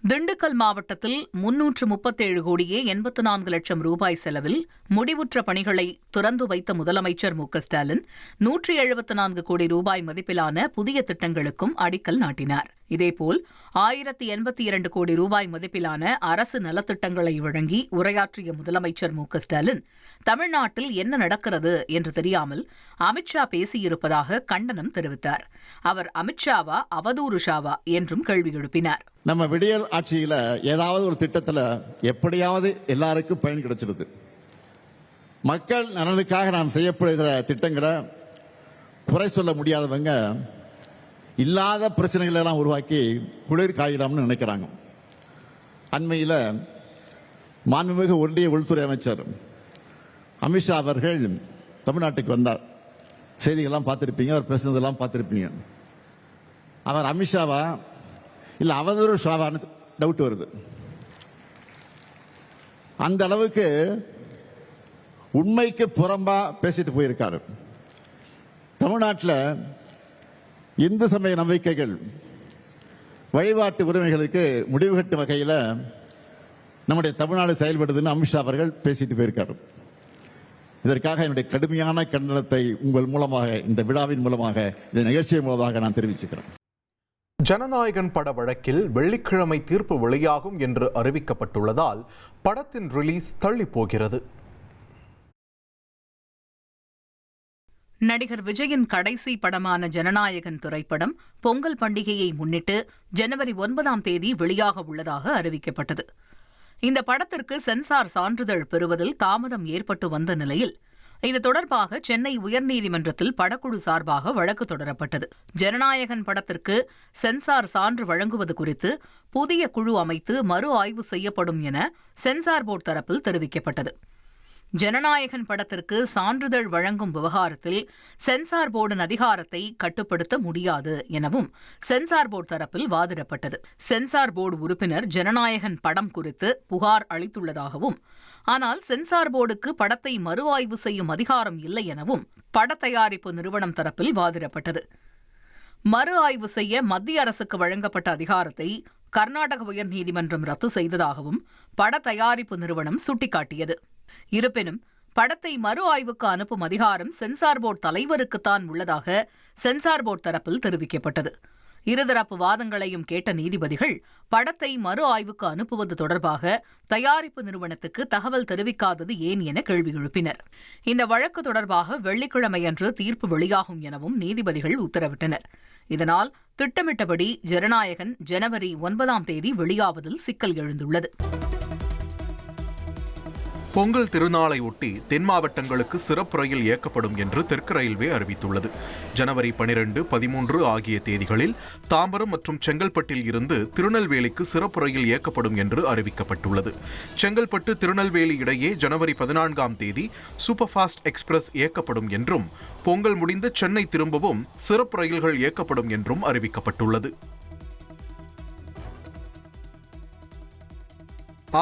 திண்டுக்கல் மாவட்டத்தில் 337 கோடியே 84 லட்சம் ரூபாய் செலவில் முடிவுற்ற பணிகளை திறந்து வைத்த முதலமைச்சர் மு.க.ஸ்டாலின் 174 கோடி ரூபாய் மதிப்பிலான புதிய திட்டங்களுக்கும் அடிக்கல் நாட்டினார். இதேபோல் 1082 கோடி ரூபாய் மதிப்பிலான அரசு நலத்திட்டங்களை வழங்கி உரையாற்றிய முதலமைச்சர் மு.க.ஸ்டாலின், தமிழ்நாட்டில் என்ன நடக்கிறது என்று தெரியாமல் அமித்ஷா பேசியிருப்பதாக கண்டனம் தெரிவித்தார். அவர் அமித்ஷாவா அவதூறு ஷாவா என்றும் கேள்வி எழுப்பினார். நம்ம விடியல் ஆட்சியில் ஏதாவது ஒரு திட்டத்தில் எப்படியாவது எல்லாருக்கும் பயன் கிடைச்சிருது. மக்கள் நலனுக்காக நாம் செய்யப்படுகிற திட்டங்களை குறை சொல்ல முடியாதவங்க இல்லாத பிரச்சனைகளை எல்லாம் உருவாக்கி குளிர் காயலாம்னு நினைக்கிறாங்க. அண்மையில் மாண்புமிகு ஒன்றிய உள்துறை அமைச்சர் அமித்ஷா அவர்கள் தமிழ்நாட்டுக்கு வந்தார். செய்திகள்லாம் பார்த்துருப்பீங்க, அவர் பேசுனதெல்லாம் பார்த்துருப்பீங்க. அவர் அமித்ஷாவா இல்லை அவதூறு ஷாவான்னு டவுட் வருது. அந்த அளவுக்கு உண்மைக்கு புறம்பா பேசிட்டு போயிருக்காரு. தமிழ்நாட்டில் இந்து சமய நம்பிக்கைகள் வழிபாட்டு உரிமைகளுக்கு முடிவு கட்டும் வகையில் நம்முடைய தமிழ்நாடு செயல்படுதுன்னு அமித்ஷா அவர்கள் பேசிட்டு போயிருக்காரு. இதற்காக என்னுடைய கடுமையான கண்டனத்தை உங்கள் மூலமாக, இந்த விழாவின் மூலமாக, இந்த நிகழ்ச்சியின் மூலமாக நான் தெரிவிச்சுக்கிறேன். ஜனநாயகன் பட வழக்கில் வெள்ளிக்கிழமை தீர்ப்பு வெளியாகும் என்று அறிவிக்கப்பட்டுள்ளதால் படத்தின் ரிலீஸ் தள்ளி போகிறது. நடிகர் விஜயின் கடைசி படமான ஜனநாயகன் திரைப்படம் பொங்கல் பண்டிகையை முன்னிட்டு ஜனவரி 9ஆம் தேதி வெளியாக உள்ளதாக அறிவிக்கப்பட்டது. இந்த படத்திற்கு சென்சார் சான்றிதழ் பெறுவதில் தாமதம் ஏற்பட்டு வந்த நிலையில் இது தொடர்பாக சென்னை உயர்நீதிமன்றத்தில் படக்குழு சார்பாக வழக்கு தொடரப்பட்டது. ஜனநாயகன் படத்திற்கு சென்சார் சான்று வழங்குவது குறித்து புதிய குழு அமைத்து மறு ஆய்வு செய்யப்படும் என சென்சார் போர்டு தரப்பில் தெரிவிக்கப்பட்டது. ஜனநாயகன் படத்திற்கு சான்றிதழ் வழங்கும் விவகாரத்தில் சென்சார் போர்டின் அதிகாரத்தை கட்டுப்படுத்த முடியாது எனவும் சென்சார் போர்டு தரப்பில் வாதிடப்பட்டது. சென்சார் போர்டு உறுப்பினர் ஜனநாயகன் படம் குறித்து புகார் அளித்துள்ளதாகவும், ஆனால் சென்சார் போர்டுக்கு படத்தை மறு ஆய்வு செய்யும் அதிகாரம் இல்லை எனவும் பட தயாரிப்பு நிறுவனம் தரப்பில் வாதிடப்பட்டது. மறு ஆய்வு செய்ய மத்திய அரசுக்கு வழங்கப்பட்ட அதிகாரத்தை கர்நாடக உயர்நீதிமன்றம் ரத்து செய்ததாகவும் பட தயாரிப்பு நிறுவனம் சுட்டிக்காட்டியது. இருப்பினும் படத்தை மறு ஆய்வுக்கு அனுப்பும் அதிகாரம் சென்சார் போர்டு தலைவருக்குத்தான் உள்ளதாக சென்சார் போர்டு தரப்பில் தெரிவிக்கப்பட்டது. இருதரப்பு வாதங்களையும் கேட்ட நீதிபதிகள் படத்தை மறு ஆய்வுக்கு அனுப்புவது தொடர்பாக தயாரிப்பு நிறுவனத்துக்கு தகவல் தெரிவிக்காதது ஏன் என கேள்வி எழுப்பினர். இந்த வழக்கு தொடர்பாக வெள்ளிக்கிழமையன்று தீர்ப்பு வெளியாகும் எனவும் நீதிபதிகள் உத்தரவிட்டனர். இதனால் திட்டமிட்டபடி ஜனநாயகன் ஜனவரி 9ஆம் தேதி வெளியாவதில் சிக்கல் எழுந்துள்ளது. பொங்கல் திருநாளை ஒட்டி தென் மாவட்டங்களுக்கு சிறப்பு ரயில் இயக்கப்படும் என்று தெற்கு ரயில்வே அறிவித்துள்ளது. ஜனவரி 12, 13 ஆகிய தேதிகளில் தாம்பரம் மற்றும் செங்கல்பட்டில் இருந்து திருநெல்வேலிக்கு சிறப்பு ரயில் இயக்கப்படும் என்று அறிவிக்கப்பட்டுள்ளது. செங்கல்பட்டு திருநெல்வேலி இடையே ஜனவரி 14ஆம் தேதி சூப்பர் ஃபாஸ்ட் எக்ஸ்பிரஸ் இயக்கப்படும் என்றும், பொங்கல் முடிந்த சென்னை திரும்பவும் சிறப்பு ரயில்கள் இயக்கப்படும் என்றும் அறிவிக்கப்பட்டுள்ளது.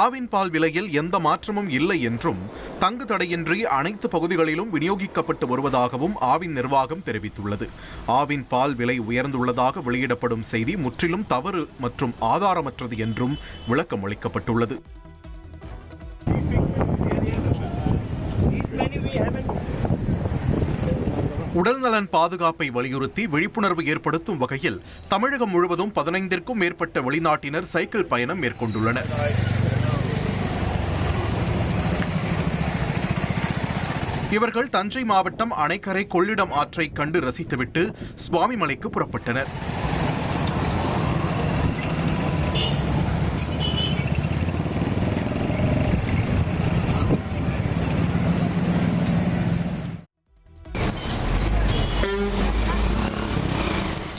ஆவின் பால் விலையில் எந்த மாற்றமும் இல்லை என்றும், தங்கு தடையின்றி அனைத்து பகுதிகளிலும் விநியோகிக்கப்பட்டு வருவதாகவும் ஆவின் நிர்வாகம் தெரிவித்துள்ளது. ஆவின் பால் விலை உயர்ந்துள்ளதாக வெளியிடப்படும் செய்தி முற்றிலும் தவறு மற்றும் ஆதாரமற்றது என்றும் விளக்கம் அளிக்கப்பட்டுள்ளது. உடல்நலன் பாதுகாப்பை வலியுறுத்தி விழிப்புணர்வு ஏற்படுத்தும் வகையில் தமிழகம் முழுவதும் 15ற்கும் மேற்பட்ட வெளிநாட்டினர் சைக்கிள் பயணம் மேற்கொண்டுள்ளனர். இவர்கள் தஞ்சை மாவட்டம் அணைக்கரை கொள்ளிடம் ஆற்றை கண்டு ரசித்துவிட்டு சுவாமிமலைக்கு புறப்பட்டனர்.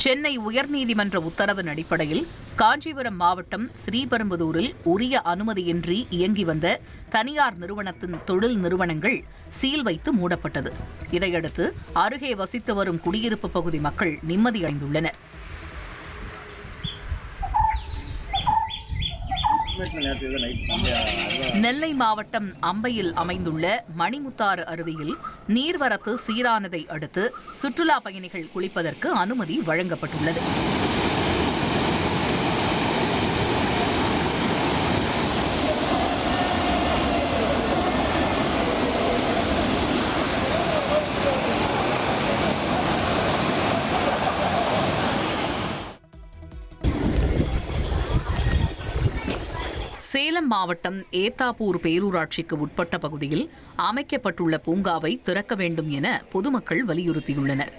சென்னை உயர்நீதிமன்ற உத்தரவின் அடிப்படையில் காஞ்சிபுரம் மாவட்டம் ஸ்ரீபெரும்புதூரில் உரிய அனுமதியின்றி இயங்கி வந்த தனியார் நிறுவனத்தின் தொழில் நிறுவனங்கள் சீல் வைத்து மூடப்பட்டது. இதையடுத்து அருகே வசித்து வரும் குடியிருப்பு பகுதி மக்கள் நிம்மதியடைந்துள்ளனர். நெல்லை மாவட்டம் அம்பையில் அமைந்துள்ள மணிமுத்தாறு அருவியில் நீர்வரத்து சீரானதை அடுத்து சுற்றுலா பயணிகள் குளிப்பதற்கு அனுமதி வழங்கப்பட்டுள்ளது. சேலம் மாவட்டம் ஏத்தாப்பூர் பேரூராட்சிக்கு உட்பட்ட பகுதியில் அமைக்கப்பட்டுள்ள பூங்காவை திறக்க வேண்டும் என பொதுமக்கள் வலியுறுத்தியுள்ளனர்.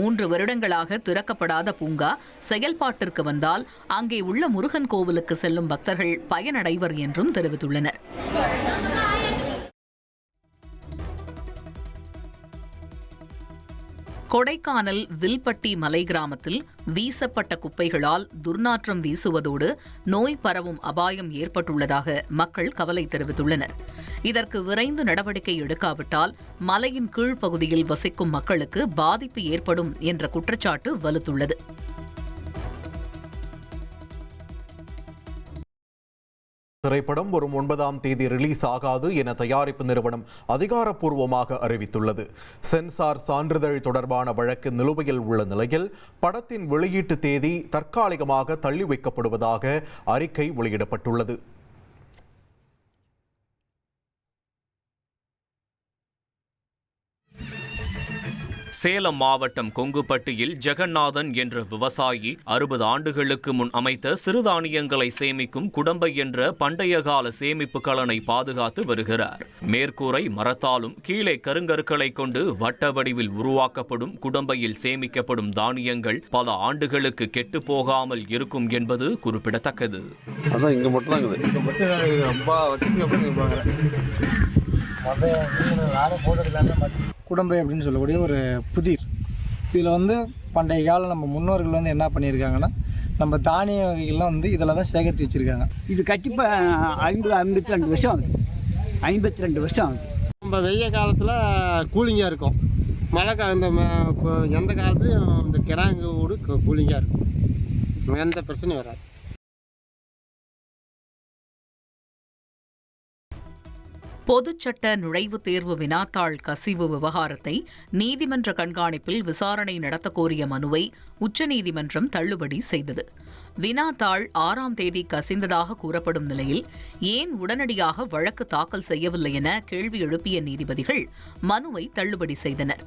3 வருடங்களாக திறக்கப்படாத பூங்கா செயல்பாட்டிற்கு வந்தால் அங்கே உள்ள முருகன் கோவிலுக்கு செல்லும் பக்தர்கள் பயனடைவர் என்றும் தெரிவித்துள்ளனர். கொடைக்கானல் வில்பட்டி மலை கிராமத்தில் வீசப்பட்ட குப்பைகளால் துர்நாற்றம் வீசுவதோடு நோய் பரவும் அபாயம் ஏற்பட்டுள்ளதாக மக்கள் கவலை தெரிவித்துள்ளனர். இதற்கு விரைந்து நடவடிக்கை எடுக்காவிட்டால் மலையின் கீழ்ப்பகுதியில் வசிக்கும் மக்களுக்கு பாதிப்பு ஏற்படும் என்ற குற்றச்சாட்டு வலுத்துள்ளது. திரைப்படம் வரும் 9ஆம் தேதி ரிலீஸ் ஆகாது என தயாரிப்பு நிறுவனம் அதிகாரப்பூர்வமாக அறிவித்துள்ளது. சென்சார் சான்றிதழ் தொடர்பான வழக்கு நிலுவையில் உள்ள நிலையில் படத்தின் வெளியீட்டு தேதி தற்காலிகமாக தள்ளி வைக்கப்படுவதாக அறிக்கை வெளியிடப்பட்டுள்ளது. சேலம் மாவட்டம் கொங்குப்பட்டியில் ஜெகநாதன் என்ற விவசாயி 60 ஆண்டுகளுக்கு முன் அமைத்த சிறுதானியங்களை சேமிக்கும் குடம்பை என்ற பண்டைய கால சேமிப்பு கலனை பாதுகாத்து வருகிறார். மேற்கூரை மரத்தாலும் கீழே கருங்கற்களை கொண்டு வட்ட வடிவில் உருவாக்கப்படும் குடம்பையில் சேமிக்கப்படும் தானியங்கள் பல ஆண்டுகளுக்கு கெட்டு போகாமல் இருக்கும் என்பது குறிப்பிடத்தக்கது. குடம்பை அப்படின்னு சொல்லக்கூடிய ஒரு புதிர். இதில் பண்டைய காலம் நம்ம முன்னோர்கள் என்ன பண்ணியிருக்காங்கன்னா, நம்ம தானிய வகைகள்லாம் இதில் தான் சேகரித்து வச்சுருக்காங்க. இது கட்டி 52 வருஷம் ஆகுது. 52 வருஷம் ஆகுது. நம்ம வெய்ய காலத்தில் கூலிங்காக இருக்கும். மழை இப்போ எந்த காலத்துலையும் இந்த கிராங்கு வீடு கூலிங்காக இருக்கும். எந்த பிரச்சனையும் வராது. பொதுச்சட்ட நுழைவுத் தேர்வு வினாத்தாள் கசிவு விவகாரத்தை நீதிமன்ற கண்காணிப்பில் விசாரணை நடத்த கோரிய மனுவை உச்சநீதிமன்றம் தள்ளுபடி செய்தது. வினாத்தாள் 6ஆம் தேதி கசிந்ததாக கூறப்படும் நிலையில் ஏன் உடனடியாக வழக்கு தாக்கல் செய்யவில்லை என கேள்வி எழுப்பிய நீதிபதிகள் மனுவை தள்ளுபடி செய்தனர்.